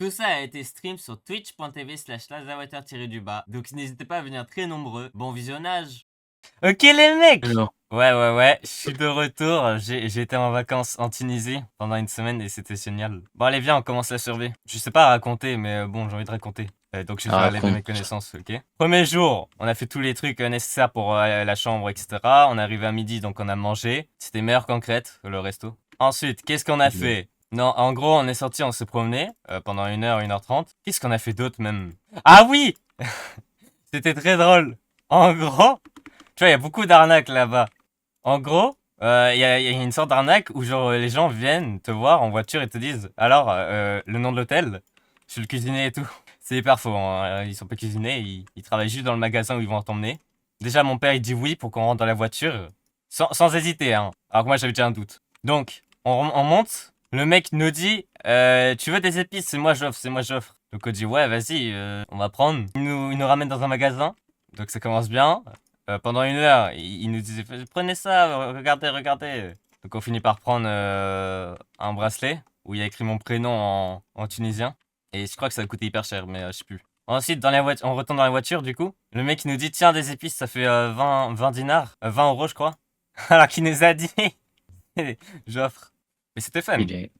Tout ça a été stream sur twitch.tv/lazawater-du-bas. Donc n'hésitez pas à venir très nombreux. Bon visionnage. Ok les mecs. Non. Ouais, je suis de retour. J'ai été en vacances en Tunisie pendant une semaine et c'était génial. Bon allez viens, on commence la survie. Je sais pas raconter, mais bon j'ai envie de raconter. Donc je vais Ah, parler de mes raconte. connaissances, ok. Premier jour, on a fait tous les trucs nécessaires pour la chambre, etc. On est arrivé à midi, donc on a mangé. C'était meilleur qu'en Crète, le resto. Ensuite, qu'est-ce qu'on a fait? Non, en gros, on est sorti, on s'est promené pendant 1h30. Qu'est-ce qu'on a fait d'autre même? Ah oui! C'était très drôle. En gros, tu vois, il y a beaucoup d'arnaques là-bas. En gros, il y a une sorte d'arnaque où genre les gens viennent te voir en voiture et te disent alors le nom de l'hôtel, je suis le cuisinier et tout. C'est hyper faux, hein. Ils sont pas cuisiniers, ils travaillent juste dans le magasin où ils vont t'emmener. Déjà mon père il dit oui pour qu'on rentre dans la voiture sans hésiter, hein. Alors que moi j'avais déjà un doute. Donc on monte, le mec nous dit tu veux des épices, c'est moi j'offre. Donc on dit ouais vas-y on va prendre. Il nous ramène dans un magasin, donc ça commence bien. Pendant 1 heure, il nous disait prenez ça, regardez. Donc on finit par prendre un bracelet où il y a écrit mon prénom en tunisien. Et je crois que ça a coûté hyper cher, mais je sais plus. Ensuite, on retourne dans la voiture du coup. Le mec il nous dit tiens des épices, ça fait 20 dinars, 20 euros je crois. Alors qu'il nous a dit j'offre. Mais c'était fun. Il est.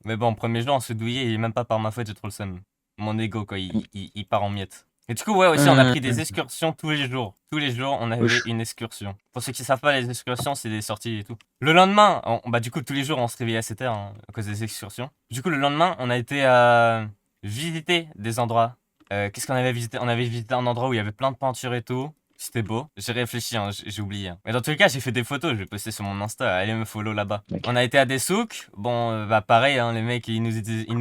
Mais bon, premier jour on se douillait et même pas par ma faute, j'ai trop le seum. Mon ego quoi, il part en miettes. Et du coup, ouais, aussi, on a pris des excursions tous les jours. Tous les jours, on avait Wesh. une excursion. Pour ceux qui savent pas, les excursions, c'est des sorties et tout. Le lendemain, bah du coup, tous les jours, on se réveillait à 7h à cause des excursions. Du coup, le lendemain, on a été visiter des endroits. Qu'est-ce qu'on avait visité? On avait visité un endroit où il y avait plein de peintures et tout. C'était beau. J'ai réfléchi, hein, j'ai oublié, hein. Mais dans tous les cas, j'ai fait des photos, je vais poster sur mon Insta. Allez me follow là-bas. Ok. On a été à des souks. Bon, bah pareil, hein, les mecs, ils nous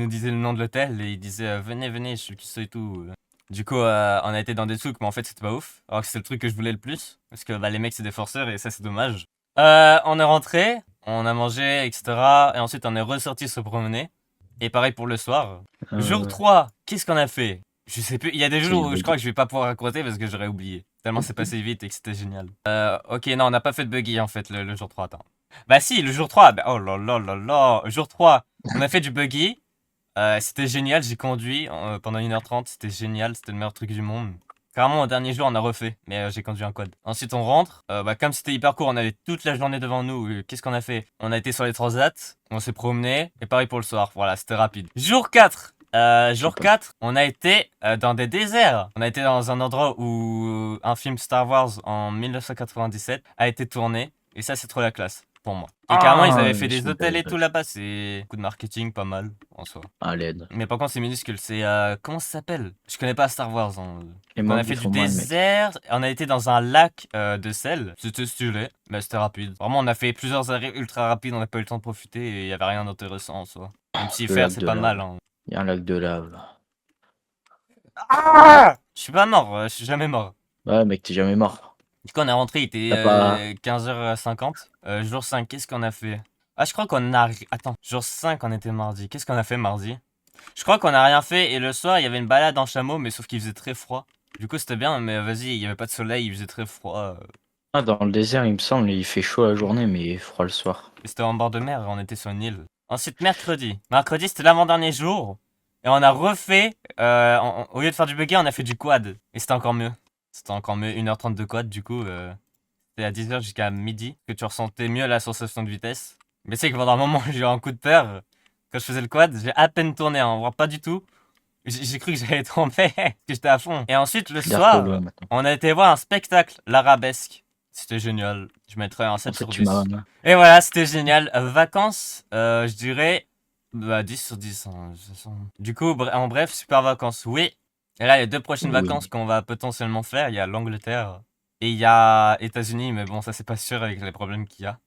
disaient le nom de l'hôtel et ils disaient venez, je suis qui et tout. Du coup, on a été dans des souks, mais en fait, c'était pas ouf. Alors que c'est le truc que je voulais le plus. Parce que bah, les mecs, c'est des forceurs et ça, c'est dommage. On est rentré, on a mangé, etc. Et ensuite, on est ressorti se promener. Et pareil pour le soir. Jour Euh, 3, qu'est-ce qu'on a fait? Je sais plus. Il y a des c'est jours le où je crois buggy. que je vais pas pouvoir raconter parce que j'aurais oublié. Tellement c'est passé vite et que c'était génial. Ok, non, on n'a pas fait de buggy en fait le jour 3. Attends. Bah si, le jour 3. Bah, oh là là là là. Jour 3, on a fait du buggy. C'était génial, j'ai conduit pendant 1h30, c'était génial, c'était le meilleur truc du monde. Carrément, au dernier jour, on a refait, mais j'ai conduit un quad. Ensuite, on rentre. Bah, comme c'était hyper court, on avait toute la journée devant nous. Qu'est-ce qu'on a fait? On a été sur les transats, on s'est promené, et pareil pour le soir. Voilà, c'était rapide. Jour 4. Je sais Jour pas. 4, on a été dans des déserts. On a été dans un endroit où un film Star Wars en 1997 a été tourné. Et ça, c'est trop la classe pour moi. Et carrément, ils Ah, avaient fait je des sais pas. hôtels et tout là-bas. C'est coup de marketing, pas mal en soi. À l'aide. Mais par contre, c'est minuscule. C'est. Comment ça s'appelle? Je connais pas Star Wars, hein. Les On a mobs, fait ils du font mal, mec. désert. On a été dans un lac de sel. C'était stylé. Mais c'était rapide. Vraiment, on a fait plusieurs arrêts ultra rapides. On n'a pas eu le temps de profiter et il y avait rien d'intéressant en soi. Même si Le faire, lac c'est de pas mal, lave. hein. Il y a un lac de lave, là. Ah! Je suis pas mort. Je suis jamais mort. Ouais, mec, t'es jamais mort. Du coup, on est rentré. Il était T'as pas. 15h50. Jour 5, qu'est-ce qu'on a fait? Ah, je crois qu'on a. Attends. Jour 5, on était mardi. Qu'est-ce qu'on a fait mardi? Je crois qu'on a rien fait et le soir il y avait une balade en chameau mais sauf qu'il faisait très froid. Du coup c'était bien mais vas-y il y avait pas de soleil, il faisait très froid. Ah, dans le désert, il me semble, il fait chaud la journée, mais froid le soir. Et c'était en bord de mer et on était sur une île. Ensuite mercredi. Mercredi c'était l'avant-dernier jour et on a refait, au lieu de faire du buggy on a fait du quad. Et c'était encore mieux. C'était encore mieux, 1h30 de quad du coup. C'était à 10h jusqu'à midi que tu ressentais mieux la sensation de vitesse. Mais c'est que pendant un moment j'ai eu un coup de peur. Quand je faisais le quad, j'ai à peine tourné, hein, voire pas du tout. J'ai cru que j'allais tomber, que j'étais à fond. Et ensuite, le Je suis d'air au soir, loin maintenant. on a été voir un spectacle, l'Arabesque. C'était génial. Je mettrais un En 7 fait, sur tu m'as. 10. Et voilà, c'était génial. Vacances, je dirais bah, 10 sur 10, hein, de toute façon. Du coup, en bref, super vacances, oui. Et là, il y a deux prochaines vacances Oui. qu'on va potentiellement faire. Il y a l'Angleterre et il y a États-Unis, mais bon, ça c'est pas sûr avec les problèmes qu'il y a.